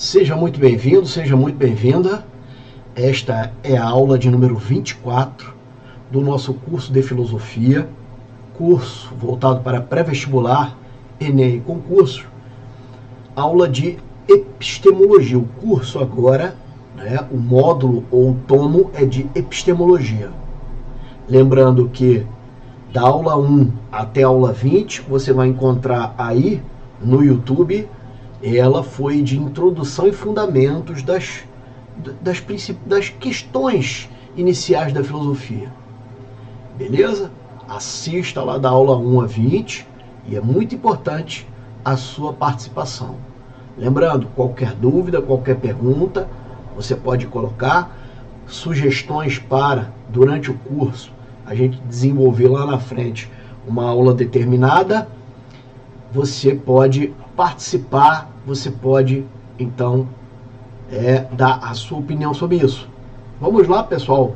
Seja muito bem-vindo, seja muito bem-vinda. Esta é a aula de número 24 do nosso curso de filosofia, curso voltado para pré-vestibular, Enem e concurso, aula de epistemologia. O curso agora, o módulo ou o tomo é de epistemologia. Lembrando que da aula 1 até a aula 20, você vai encontrar aí no YouTube. Ela foi de introdução e fundamentos das questões iniciais da filosofia. Beleza? Assista lá da aula 1 a 20 e é muito importante a sua participação. Lembrando, qualquer dúvida, qualquer pergunta, você pode colocar sugestões para, durante o curso, a gente desenvolver lá na frente uma aula determinada. Você pode participar, você pode, então, dar a sua opinião sobre isso. Vamos lá, pessoal.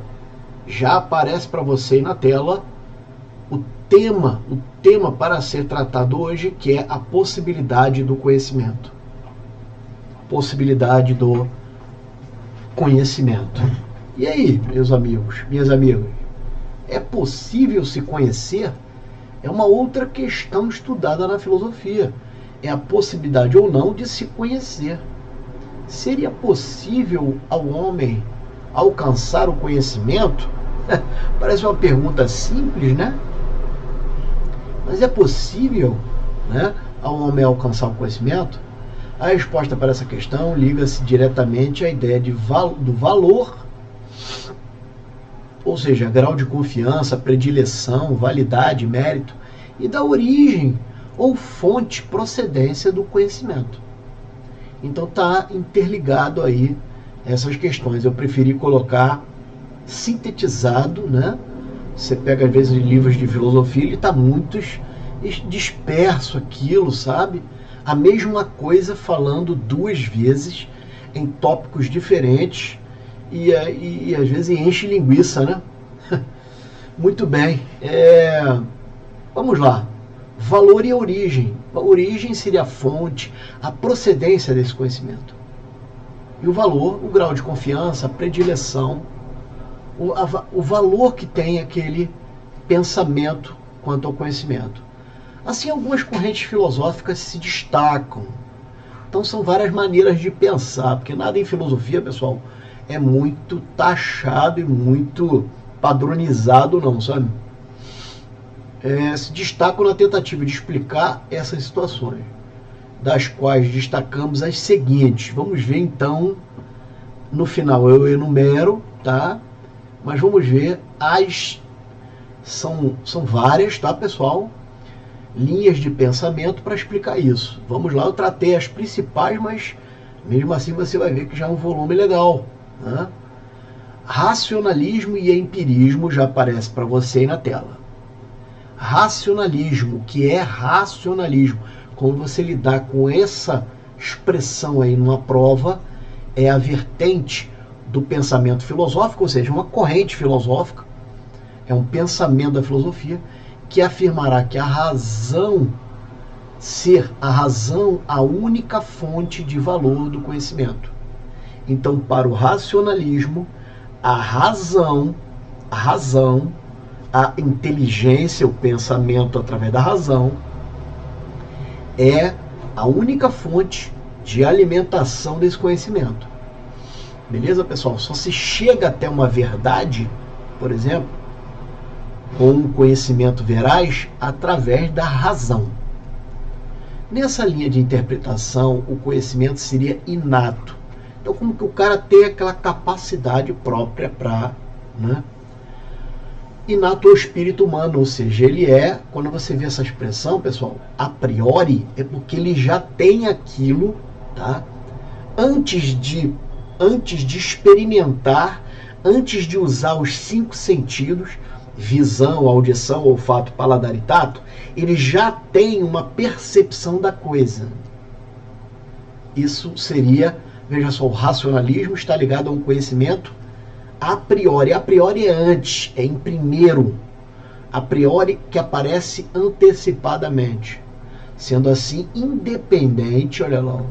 Já aparece para você aí na tela o tema para ser tratado hoje, que é a possibilidade do conhecimento. Possibilidade do conhecimento. E aí, meus amigos, minhas amigas, é possível se conhecer? É uma outra questão estudada na filosofia. É a possibilidade ou não de se conhecer. Seria possível ao homem alcançar o conhecimento? Parece uma pergunta simples, né? Mas é possível, ao homem alcançar o conhecimento? A resposta para essa questão liga-se diretamente à ideia do valor, ou seja, grau de confiança, predileção, validade, mérito, e da origem ou fonte, procedência do conhecimento. Então está interligado aí essas questões. Eu preferi colocar sintetizado, Você pega às vezes livros de filosofia, ele está muito disperso aquilo, sabe? A mesma coisa falando duas vezes em tópicos diferentes e às vezes enche linguiça, né? Muito bem. Vamos lá. Valor e origem. A origem seria a fonte, a procedência desse conhecimento. E o valor, o grau de confiança, a predileção, o valor que tem aquele pensamento quanto ao conhecimento. Assim, algumas correntes filosóficas se destacam. Então, são várias maneiras de pensar, porque nada em filosofia, pessoal, é muito taxado e muito padronizado, não, sabe? Se destacam na tentativa de explicar essas situações, das quais destacamos as seguintes. Vamos ver, então, no final eu enumero, tá? Mas vamos ver são várias, tá, pessoal? Linhas de pensamento para explicar isso. Vamos lá, eu tratei as principais, mas mesmo assim você vai ver que já é um volume legal, né? Racionalismo e empirismo já aparece para você aí na tela. Racionalismo, que é racionalismo, como você lidar com essa expressão aí numa prova, é a vertente do pensamento filosófico, ou seja, uma corrente filosófica, é um pensamento da filosofia que afirmará que a razão a única fonte de valor do conhecimento. Então, para o racionalismo, a razão, a inteligência, o pensamento através da razão, é a única fonte de alimentação desse conhecimento. Beleza, pessoal? Só se chega até uma verdade, por exemplo, com um conhecimento veraz, através da razão. Nessa linha de interpretação, o conhecimento seria inato. Então, como que o cara tem aquela capacidade própria para... Inato ao espírito humano, ou seja, ele quando você vê essa expressão, pessoal, a priori, é porque ele já tem aquilo, tá? Antes de experimentar, antes de usar os 5 sentidos, visão, audição, olfato, paladar e tato, ele já tem uma percepção da coisa. Isso seria, veja só, o racionalismo está ligado a um conhecimento a priori. A priori é antes, é em primeiro. A priori que aparece antecipadamente. Sendo assim, independente, olha lá,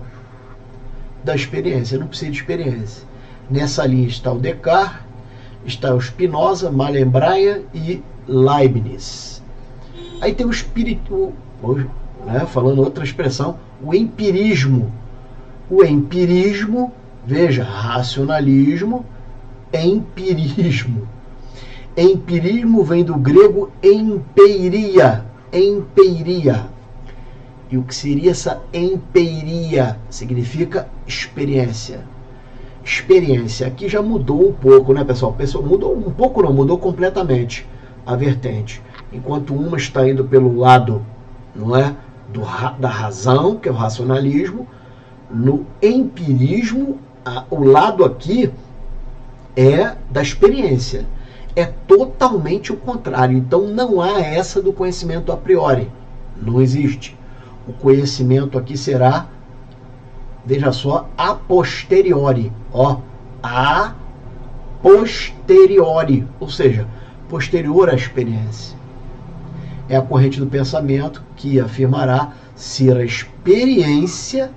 da experiência, não precisa de experiência. Nessa linha está o Descartes, está o Spinoza, Malebranche e Leibniz. Aí tem o espírito, né, falando outra expressão, o empirismo. O empirismo, veja, racionalismo, empirismo. Empirismo vem do grego empeiria, empeiria. E o que seria essa empeiria? Significa experiência. Experiência. Aqui já mudou um pouco, né, pessoal? Mudou um pouco, não, mudou completamente a vertente. Enquanto uma está indo pelo lado, não é, da razão, que é o racionalismo, no empirismo, o lado aqui é da experiência. É totalmente o contrário. Então não há essa do conhecimento a priori. Não existe. O conhecimento aqui será, veja só, a posteriori. Ó, a posteriori, ou seja, posterior à experiência. É a corrente do pensamento que afirmará ser a experiência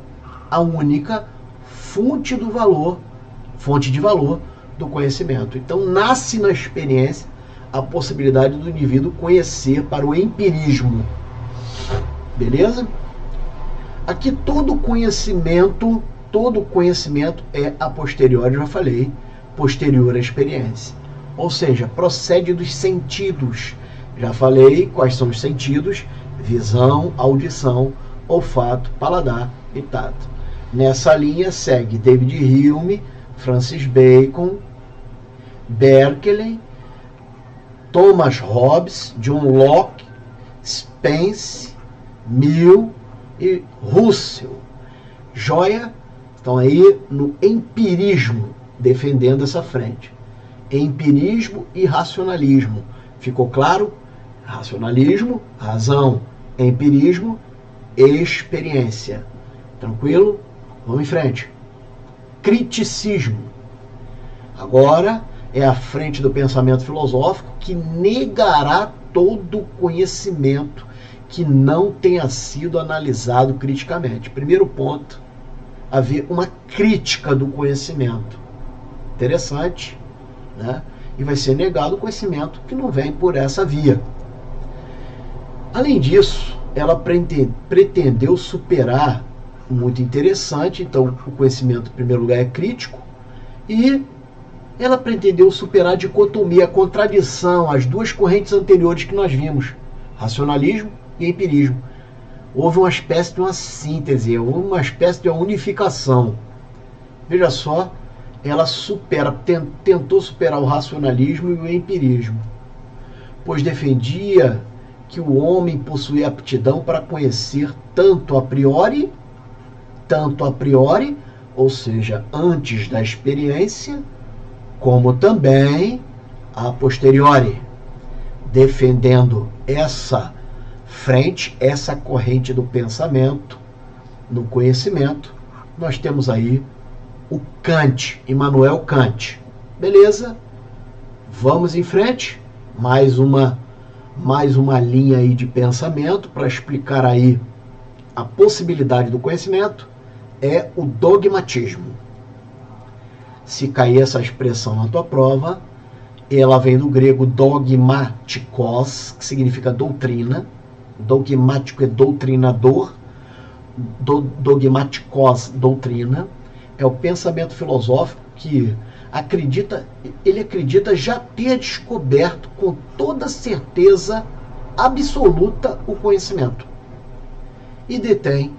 a única fonte de valor do conhecimento. Então nasce na experiência a possibilidade do indivíduo conhecer para o empirismo. Beleza? Aqui todo conhecimento é a posteriori, já falei, posterior à experiência. Ou seja, procede dos sentidos. Já falei quais são os sentidos: visão, audição, olfato, paladar e tato. Nessa linha segue David Hume, Francis Bacon, Berkeley, Thomas Hobbes, John Locke, Spence, Mill e Russell. Joia, estão aí no empirismo, defendendo essa frente. Empirismo e racionalismo. Ficou claro? Racionalismo, razão. Empirismo, experiência. Tranquilo? Vamos em frente. Criticismo. Agora é a frente do pensamento filosófico que negará todo conhecimento que não tenha sido analisado criticamente. Primeiro ponto, haver uma crítica do conhecimento. Interessante, né? E vai ser negado o conhecimento que não vem por essa via. Além disso, ela pretendeu superar, muito interessante, então o conhecimento, em primeiro lugar, é crítico, e ela pretendeu superar a dicotomia, a contradição, as duas correntes anteriores que nós vimos, racionalismo e empirismo. Houve uma espécie de uma síntese, uma espécie de uma unificação. Veja só, ela tentou superar o racionalismo e o empirismo, pois defendia que o homem possuía aptidão para conhecer tanto a priori, ou seja, antes da experiência, como também a posteriori, defendendo essa frente, essa corrente do pensamento, no conhecimento. Nós temos aí o Kant, Immanuel Kant. Beleza? Vamos em frente. Mais uma linha aí de pensamento para explicar aí a possibilidade do conhecimento é o dogmatismo. Se cair essa expressão na tua prova, ela vem do grego dogmatikos, que significa doutrina. Dogmático é doutrinador, dogmatikos, doutrina. É o pensamento filosófico que ele acredita já ter descoberto com toda certeza absoluta o conhecimento e detém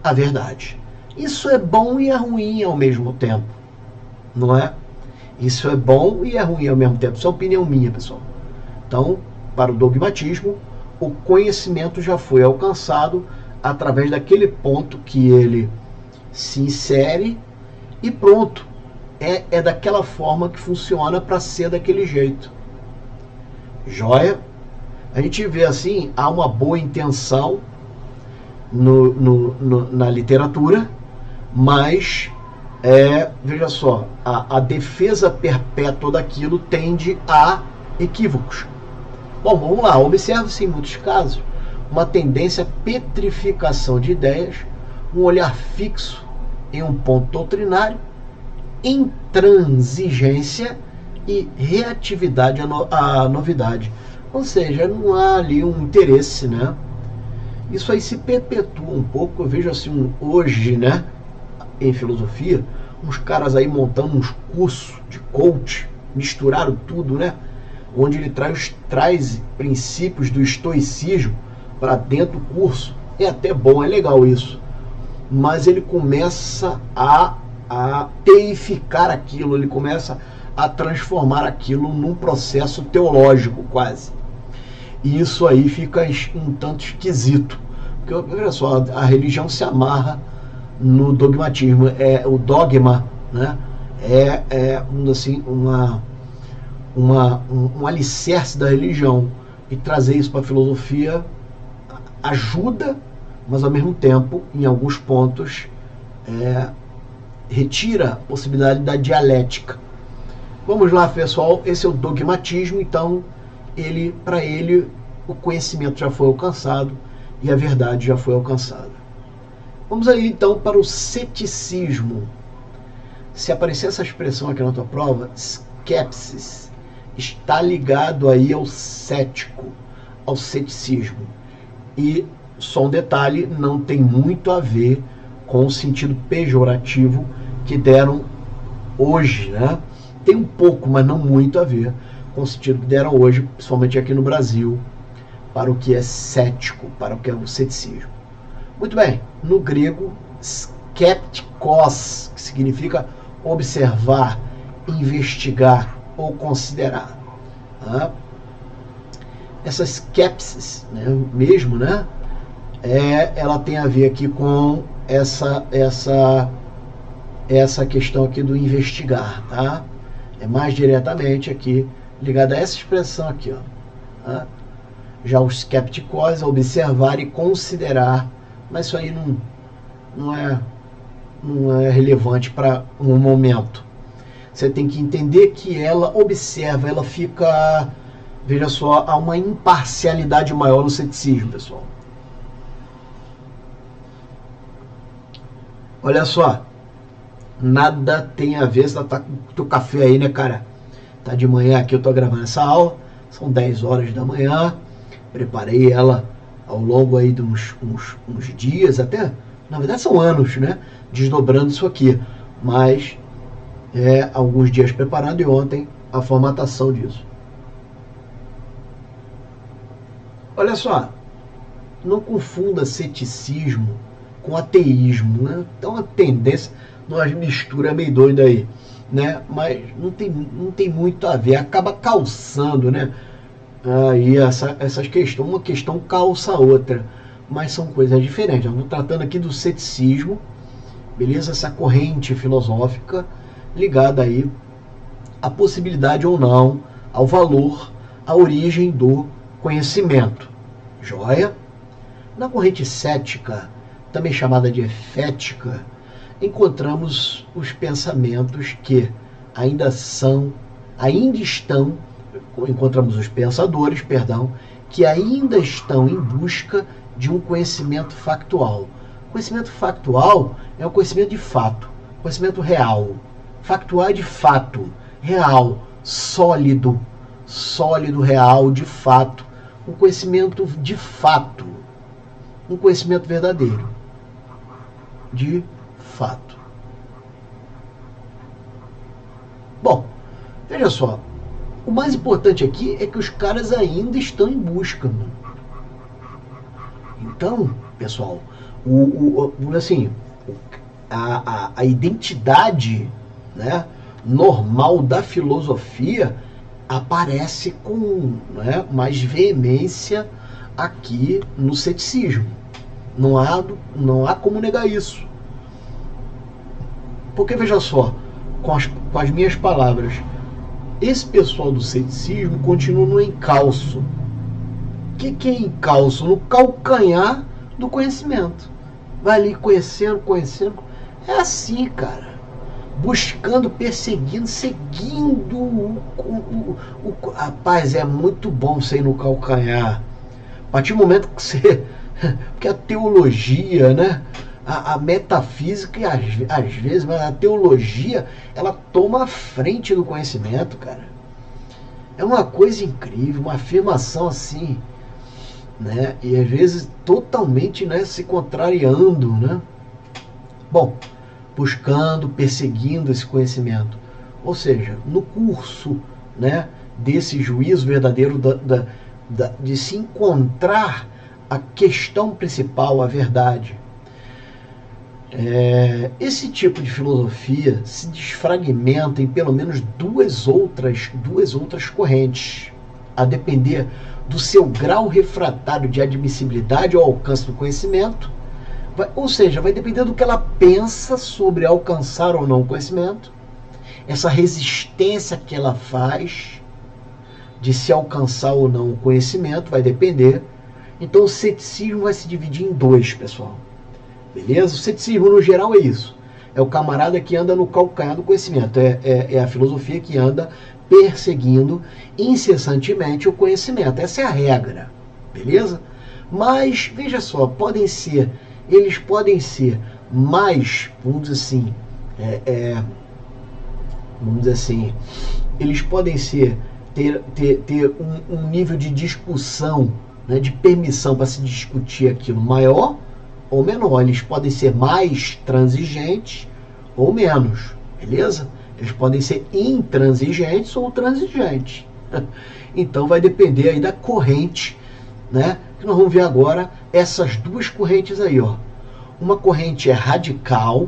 a verdade. Isso é bom e é ruim ao mesmo tempo, não é? Isso é bom e é ruim ao mesmo tempo. Isso é opinião minha, pessoal. Então, para o dogmatismo, o conhecimento já foi alcançado através daquele ponto que ele se insere e pronto. É daquela forma que funciona para ser daquele jeito. Joia? A gente vê assim, há uma boa intenção na literatura, mas veja só, a defesa perpétua daquilo tende a equívocos. Bom, vamos lá, observa-se em muitos casos uma tendência à petrificação de ideias, um olhar fixo em um ponto doutrinário, intransigência e reatividade à novidade. Ou seja, não há ali um interesse, né? Isso aí se perpetua um pouco. Eu vejo assim, hoje, né, em filosofia, uns caras aí montando uns cursos de coach, misturaram tudo, né? Onde ele traz princípios do estoicismo para dentro do curso. É até bom, é legal isso. Mas ele começa a teificar aquilo, ele começa a transformar aquilo num processo teológico quase. E isso aí fica um tanto esquisito. Porque, olha só, a religião se amarra no dogmatismo. O dogma, né, assim, um alicerce da religião. E trazer isso para a filosofia ajuda, mas ao mesmo tempo, em alguns pontos, retira a possibilidade da dialética. Vamos lá, pessoal, esse é o dogmatismo. Então, para ele, o conhecimento já foi alcançado e a verdade já foi alcançada. Vamos aí, então, para o ceticismo. Se aparecer essa expressão aqui na tua prova, skepsis, está ligado aí ao cético, ao ceticismo. E, só um detalhe, não tem muito a ver com o sentido pejorativo que deram hoje, né? Tem um pouco, mas não muito a ver com o sentido que deram hoje, principalmente aqui no Brasil, para o que é cético, para o que é o ceticismo. Muito bem, no grego, skeptikos, que significa observar, investigar ou considerar. Essa skepsis, né, mesmo, né, ela tem a ver aqui com essa questão aqui do investigar, tá? É mais diretamente aqui ligada a essa expressão aqui, ó. Tá? Já o skeptikos é observar e considerar, mas isso aí não é relevante para um momento. Você tem que entender que ela observa, ela fica, veja só, há uma imparcialidade maior no ceticismo, pessoal. Olha só, nada tem a ver, você tá com o teu café aí, né, cara? Tá de manhã aqui, eu tô gravando essa aula, são 10 horas da manhã, preparei ela ao longo aí de uns dias, até, na verdade são anos, né, desdobrando isso aqui, mas alguns dias preparando e ontem a formatação disso. Olha só, não confunda ceticismo com ateísmo, né? Então a tendência, nós mistura meio doida aí, né? Mas não tem muito a ver, acaba calçando, né? Aí essas questões, uma questão calça a outra, mas são coisas diferentes. Estamos tratando aqui do ceticismo, beleza? Essa corrente filosófica ligada aí à possibilidade ou não, ao valor, à origem do conhecimento. Joia? Na corrente cética, também chamada de efética, encontramos os pensamentos que encontramos os pensadores, que ainda estão em busca de um conhecimento factual. Conhecimento factual é o conhecimento de fato, conhecimento real. Factual é de fato, real, sólido, real, de fato. Um conhecimento de fato, um conhecimento verdadeiro, de fato. Bom, veja só, o mais importante aqui é que os caras ainda estão em busca, mano. Então, pessoal, a identidade, né, normal da filosofia aparece com, né, mais veemência aqui no ceticismo. Não há como negar isso. Porque, veja só, com as minhas palavras, esse pessoal do ceticismo continua no encalço. O que é encalço? No calcanhar do conhecimento. Vai ali conhecendo. É assim, cara. Buscando, perseguindo, seguindo. Rapaz, é muito bom você ir no calcanhar. A partir do momento que você... Porque a teologia, né? a metafísica e às vezes a teologia, ela toma a frente do conhecimento, cara. É uma coisa incrível, uma afirmação assim, né? E às vezes totalmente, né, se contrariando, né? Bom, buscando, perseguindo esse conhecimento. Ou seja, no curso, né, desse juízo verdadeiro de se encontrar a questão principal, a verdade. Esse tipo de filosofia se desfragmenta em pelo menos duas outras correntes, a depender do seu grau refratário de admissibilidade ao alcance do conhecimento, ou seja, vai depender do que ela pensa sobre alcançar ou não o conhecimento, essa resistência que ela faz de se alcançar ou não o conhecimento vai depender. Então o ceticismo vai se dividir em dois, pessoal. Beleza? O ceticismo, no geral, é isso. É o camarada que anda no calcanhar do conhecimento. É a filosofia que anda perseguindo incessantemente o conhecimento. Essa é a regra. Beleza? Mas, veja só, eles podem ser mais, vamos dizer assim, eles podem ter um nível de discussão, né, de permissão para se discutir aquilo maior ou menor. Eles podem ser mais transigentes ou menos, beleza? Eles podem ser intransigentes ou transigentes. Então vai depender aí da corrente, né? Que nós vamos ver agora essas duas correntes aí, ó. Uma corrente é radical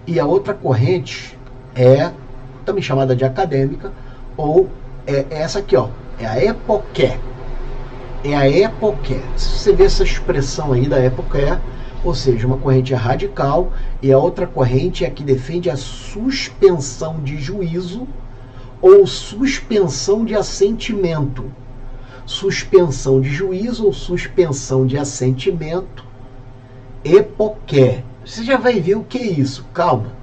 e a outra corrente é também chamada de acadêmica, ou é essa aqui, ó, é a epoqué. Se você vê essa expressão aí da epoqué, ou seja, uma corrente é radical e a outra corrente é a que defende a suspensão de juízo ou suspensão de assentimento. Suspensão de juízo ou suspensão de assentimento, epoqué. Você já vai ver o que é isso, calma.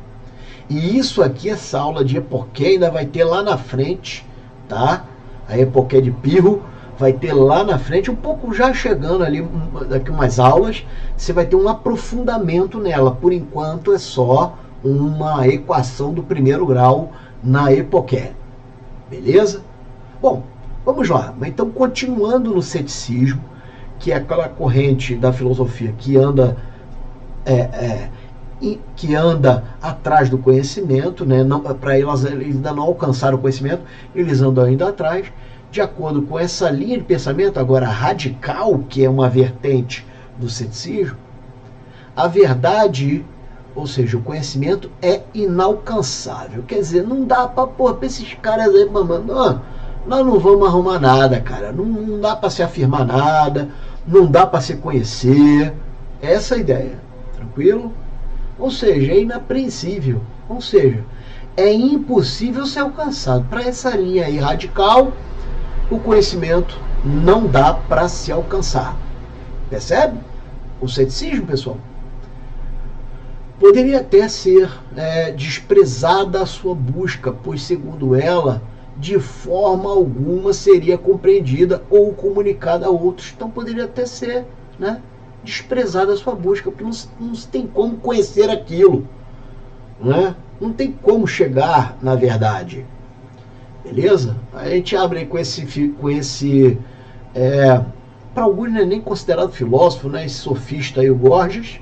E isso aqui, essa aula de epoqué ainda vai ter lá na frente, tá? A epoqué de Pirro vai ter lá na frente, um pouco já chegando ali, daqui umas aulas, você vai ter um aprofundamento nela. Por enquanto é só uma equação do primeiro grau na epoqué. Beleza? Bom, vamos lá. Então, continuando no ceticismo, que é aquela corrente da filosofia que anda atrás do conhecimento, né? Para eles ainda não alcançaram o conhecimento, eles andam ainda atrás. De acordo com essa linha de pensamento, agora radical, que é uma vertente do ceticismo, a verdade, ou seja, o conhecimento é inalcançável. Quer dizer, não dá para esses caras aí, nós não vamos arrumar nada, cara. Não dá para se afirmar nada, não dá para se conhecer. Essa é a ideia. Tranquilo? Ou seja, é inapreensível. Ou seja, é impossível ser alcançado. Para essa linha aí radical, o conhecimento não dá para se alcançar. Percebe? O ceticismo, pessoal, poderia até ser desprezada a sua busca, pois, segundo ela, de forma alguma seria compreendida ou comunicada a outros. Então poderia até ser, né, desprezada a sua busca, porque não se tem como conhecer aquilo, né? Não tem como chegar na verdade. Beleza? A gente abre aí com esse para alguns não é nem considerado filósofo, né? Esse sofista aí, o Gorgias,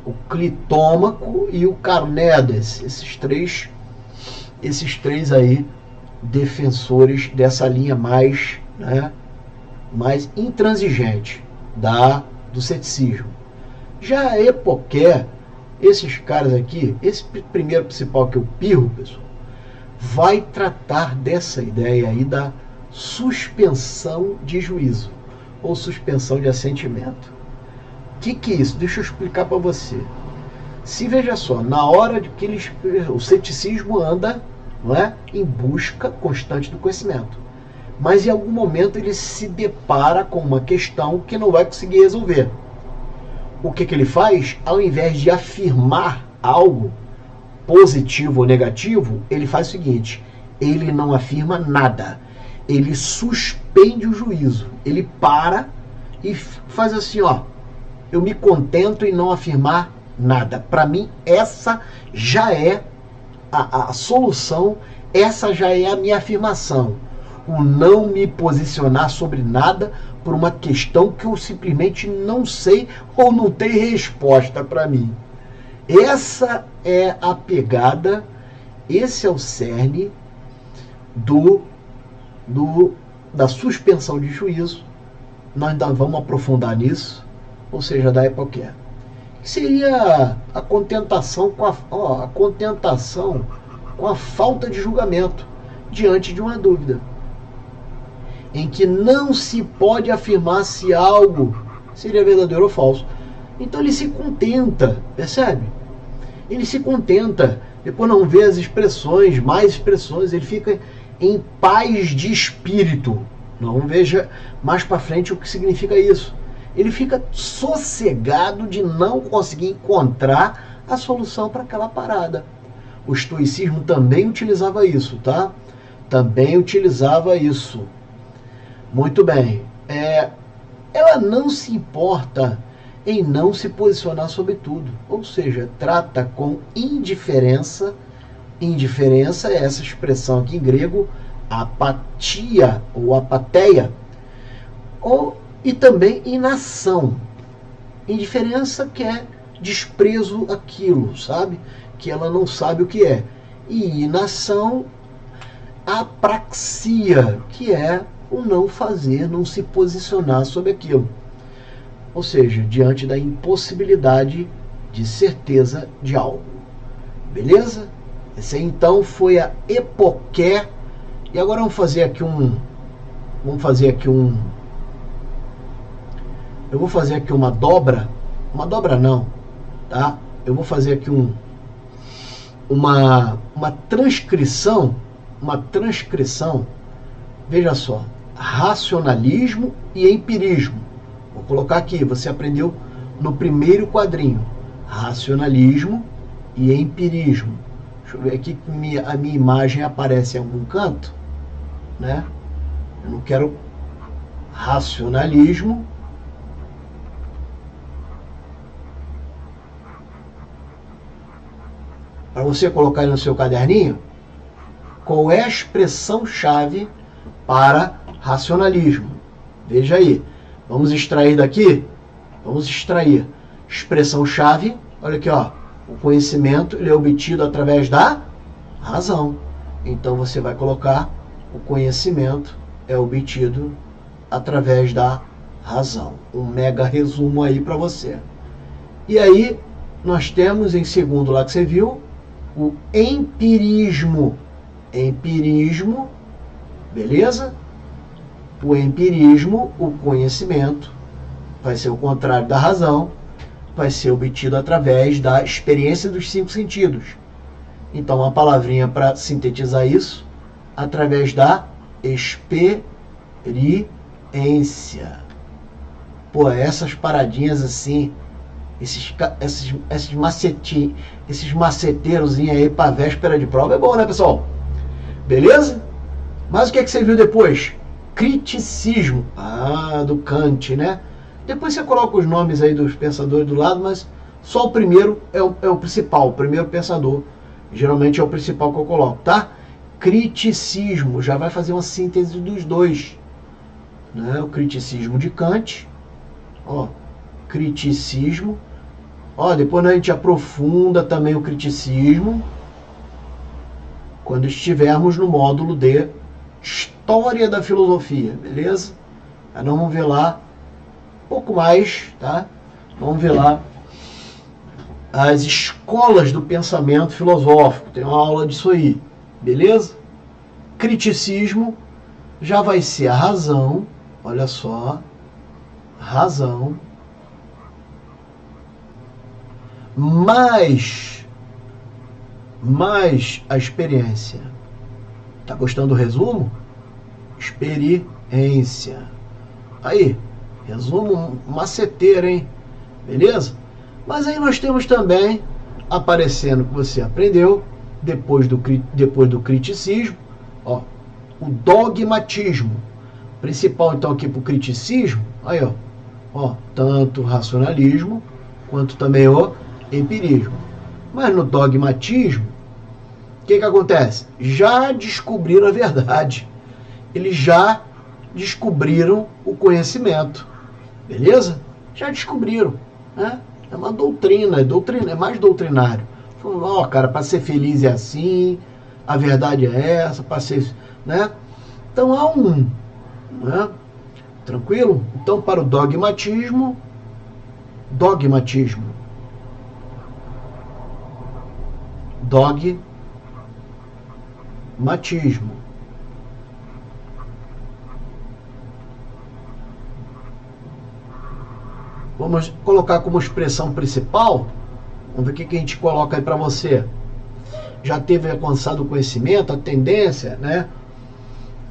o Clitômaco e o Carneades, esses três aí defensores dessa linha mais, né, mais intransigente do ceticismo. Já a epoqué, esses caras aqui, esse primeiro principal que é o Pirro, pessoal, vai tratar dessa ideia aí da suspensão de juízo ou suspensão de assentimento. O que é isso? Deixa eu explicar para você. Se veja só, na hora de que o ceticismo anda, não é, em busca constante do conhecimento, mas em algum momento ele se depara com uma questão que não vai conseguir resolver. O que ele faz? Ao invés de afirmar algo positivo ou negativo, ele faz o seguinte: ele não afirma nada, ele suspende o juízo, ele para e faz assim, ó, eu me contento em não afirmar nada. Para mim, essa já é a solução, essa já é a minha afirmação. O não me posicionar sobre nada por uma questão que eu simplesmente não sei ou não tem resposta para mim. Essa é a pegada, esse é o cerne da suspensão de juízo. Nós ainda vamos aprofundar nisso, ou seja, da Epoqué. Que seria a contentação com a falta de julgamento diante de uma dúvida, em que não se pode afirmar se algo seria verdadeiro ou falso. Então ele se contenta, percebe? Ele se contenta, depois não vê as expressões, mais expressões, ele fica em paz de espírito. Não veja mais para frente o que significa isso. Ele fica sossegado de não conseguir encontrar a solução para aquela parada. O estoicismo também utilizava isso, tá? Também utilizava isso. Muito bem. Ela não se importa em não se posicionar sobre tudo. Ou seja, trata com indiferença. Indiferença é essa expressão aqui em grego, apatia ou apateia. E também inação. Indiferença que é desprezo aquilo, sabe? Que ela não sabe o que é. E inação, apraxia, que é o não fazer, não se posicionar sobre aquilo. Ou seja, diante da impossibilidade de certeza de algo. Beleza? Esse aí, então, foi a Epoqué. E agora vamos fazer aqui eu vou fazer aqui uma dobra. Uma dobra não, tá? Eu vou fazer aqui uma transcrição. Uma transcrição. Veja só. Racionalismo e empirismo. Vou colocar aqui, você aprendeu no primeiro quadrinho. Racionalismo e empirismo. Deixa eu ver aqui que a minha imagem aparece em algum canto, né? Eu não quero racionalismo. Para você colocar aí no seu caderninho, qual é a expressão-chave para racionalismo? Veja aí. Vamos extrair daqui? Vamos extrair. Expressão-chave, olha aqui, ó. O conhecimento ele é obtido através da razão. Então você vai colocar o conhecimento é obtido através da razão. Um mega resumo aí para você. E aí nós temos em segundo lá que você viu o empirismo. Empirismo, beleza? O empirismo, o conhecimento, vai ser o contrário da razão, vai ser obtido através da experiência dos 5 sentidos. Então, uma palavrinha para sintetizar isso, através da experiência. Pô, essas paradinhas assim, esses maceteiros aí para véspera de prova é bom, né, pessoal? Beleza? Mas o que é que você viu depois? Criticismo. Do Kant, né? Depois você coloca os nomes aí dos pensadores do lado, mas só o primeiro é o principal, o primeiro pensador. Geralmente é o principal que eu coloco, tá? Criticismo, já vai fazer uma síntese dos dois. Né? O criticismo de Kant, ó, criticismo. Ó, depois a gente aprofunda também o criticismo quando estivermos no módulo de História da Filosofia, beleza? Aí nós vamos ver lá um pouco mais, tá? Vamos ver lá as escolas do pensamento filosófico. Tem uma aula disso aí, beleza? Criticismo já vai ser a razão, olha só, razão, mais a experiência. Tá gostando do resumo? Experiência. Aí, resumo maceteiro, hein? Beleza? Mas aí nós temos também, aparecendo que você aprendeu, depois do criticismo, ó, o dogmatismo. Principal, então, aqui para o criticismo, aí, ó, Ó, tanto o racionalismo quanto também o empirismo. Mas no dogmatismo, o que acontece? Já descobriram a verdade. Eles já descobriram o conhecimento. Beleza? Já descobriram. Né? É uma doutrina, é mais doutrinário. Ó, cara, para ser feliz é assim, a verdade é essa, para ser... Né? Então há um... Né? Tranquilo? Então, para o dogmatismo, dogmatismo. Vamos colocar como expressão principal. Vamos ver o que a gente coloca aí para você. Já teve alcançado o conhecimento, a tendência, né?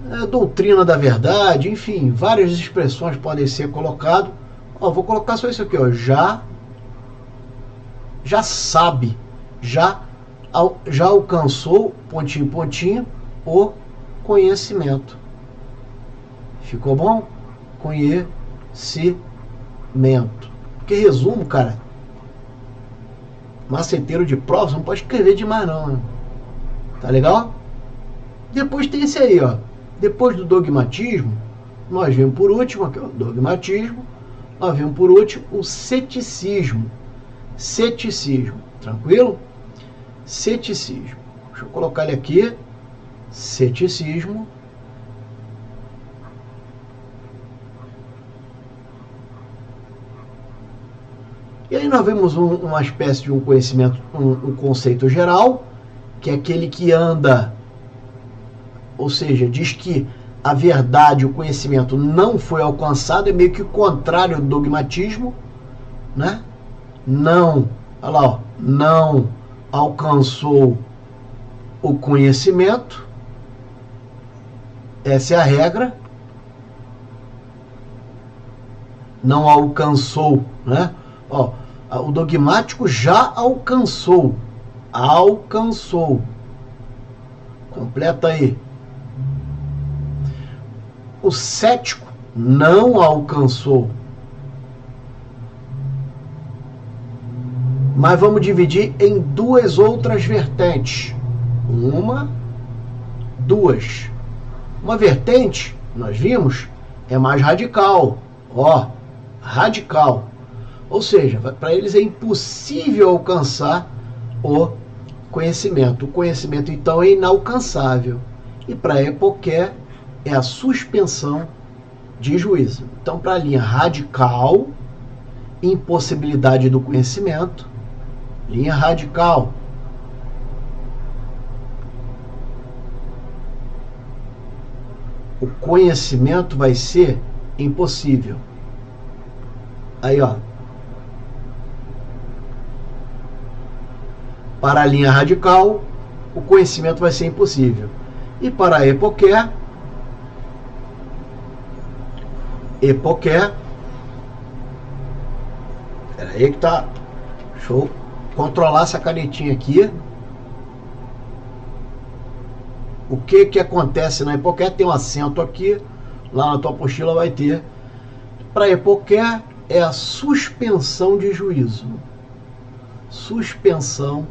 A doutrina da verdade, enfim, várias expressões podem ser colocadas. Ó, vou colocar só isso aqui, ó. Já sabe, já alcançou, pontinho, pontinho, o conhecimento. Ficou bom? Conhecimento. Porque resumo, cara, maceteiro de provas não pode escrever demais não, né? Tá legal? Depois tem esse aí, ó. Depois do dogmatismo, nós vemos por último, aqui, ó, dogmatismo, nós vemos por último o ceticismo. Ceticismo, tranquilo? Ceticismo. Deixa eu colocar ele aqui. Ceticismo. E aí nós vemos uma espécie de um conhecimento, um conceito geral, que é aquele que anda, ou seja, diz que a verdade, o conhecimento não foi alcançado, é meio que o contrário do dogmatismo, né? Não, olha lá, ó, não alcançou o conhecimento, essa é a regra, não alcançou, né? Ó, o dogmático já alcançou, completa aí. O cético não alcançou. Mas vamos dividir em duas outras vertentes. Duas. Uma vertente, nós vimos, é mais radical. Ó, radical. Ou seja, para eles é impossível alcançar o conhecimento. O conhecimento, então, é inalcançável. E para Epoché é a suspensão de juízo. Então, para a linha radical, impossibilidade do conhecimento, linha radical. O conhecimento vai ser impossível. Aí, ó. Para a linha radical, o conhecimento vai ser impossível. E para a Epoché, peraí que tá, deixa eu controlar essa canetinha aqui. O que acontece na Epoché? Tem um acento aqui, lá na tua apostila vai ter. Para a Epoché é a suspensão de juízo. Suspensão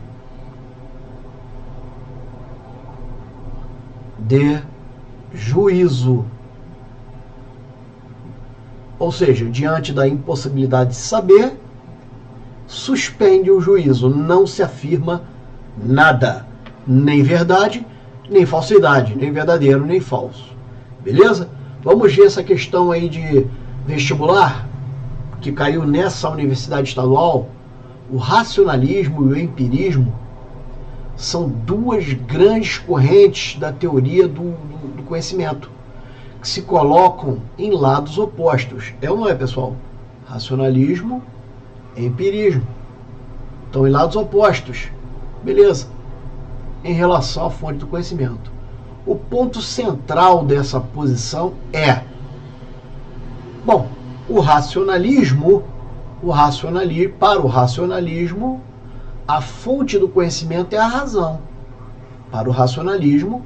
de juízo. Ou seja, diante da impossibilidade de saber, suspende o juízo, não se afirma nada, nem verdade, nem falsidade, nem verdadeiro, nem falso. Beleza? Vamos ver essa questão aí de vestibular, que caiu nessa universidade estadual. O racionalismo e o empirismo são duas grandes correntes da teoria do conhecimento, que se colocam em lados opostos. É ou não é, pessoal? Racionalismo e empirismo estão em lados opostos. Beleza? Em relação à fonte do conhecimento. O ponto central dessa posição é, bom, para o racionalismo, a fonte do conhecimento é a razão. Para o racionalismo,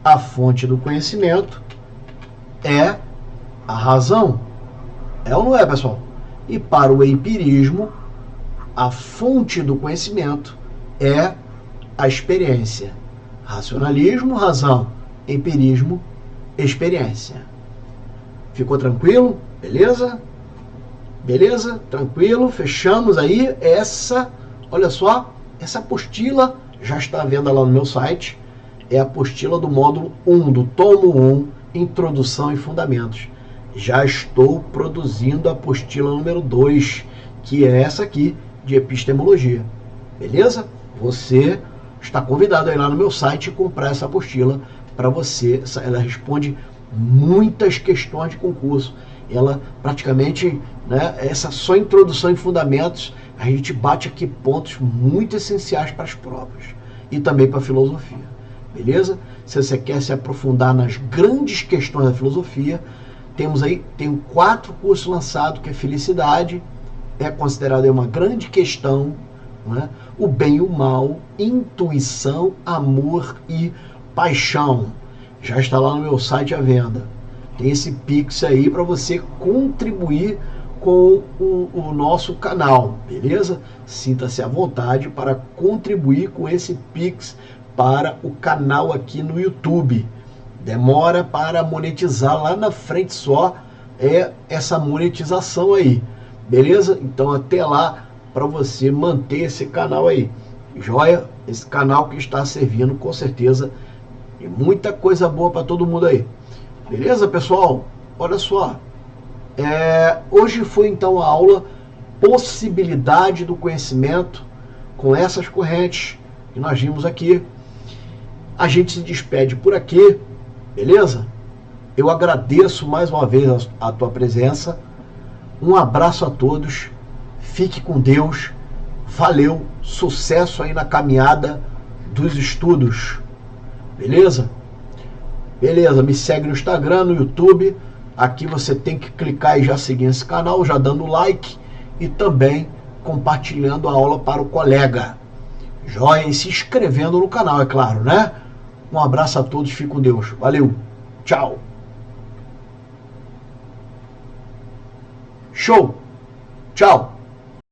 a fonte do conhecimento é a razão. É ou não é, pessoal? E para o empirismo, a fonte do conhecimento é a experiência. Racionalismo, razão. Empirismo, experiência. Ficou tranquilo? Beleza? Beleza? Tranquilo? Fechamos aí essa, olha só, essa apostila já está à venda lá no meu site. É a apostila do módulo 1, do tomo 1, Introdução e Fundamentos. Já estou produzindo a apostila número 2, que é essa aqui, de epistemologia. Beleza? Você está convidado a ir lá no meu site e comprar essa apostila para você. Ela responde muitas questões de concurso. Ela praticamente, né, essa só introdução e fundamentos, a gente bate aqui pontos muito essenciais para as provas e também para a filosofia. Beleza? Se você quer se aprofundar nas grandes questões da filosofia, tem 4 cursos lançados, que é Felicidade, é considerado uma grande questão, né? O bem e o mal, intuição, amor e paixão. Já está lá no meu site à venda. Tem esse Pix aí para você contribuir com o nosso canal, beleza? Sinta-se à vontade para contribuir com esse Pix para o canal aqui no YouTube. Demora para monetizar, lá na frente só é essa monetização aí, beleza? Então até lá, para você manter esse canal aí, joia? Esse canal que está servindo com certeza e muita coisa boa para todo mundo aí. Beleza, pessoal? Olha só. Hoje foi então a aula Possibilidade do Conhecimento com essas correntes que nós vimos aqui. A gente se despede por aqui, beleza? Eu agradeço mais uma vez a tua presença. Um abraço a todos. Fique com Deus. Valeu. Sucesso aí na caminhada dos estudos. Beleza? Beleza, me segue no Instagram, no YouTube. Aqui você tem que clicar e já seguir esse canal, já dando like e também compartilhando a aula para o colega. Joia, e se inscrevendo no canal, é claro, né? Um abraço a todos, fique com Deus. Valeu, tchau. Show, tchau.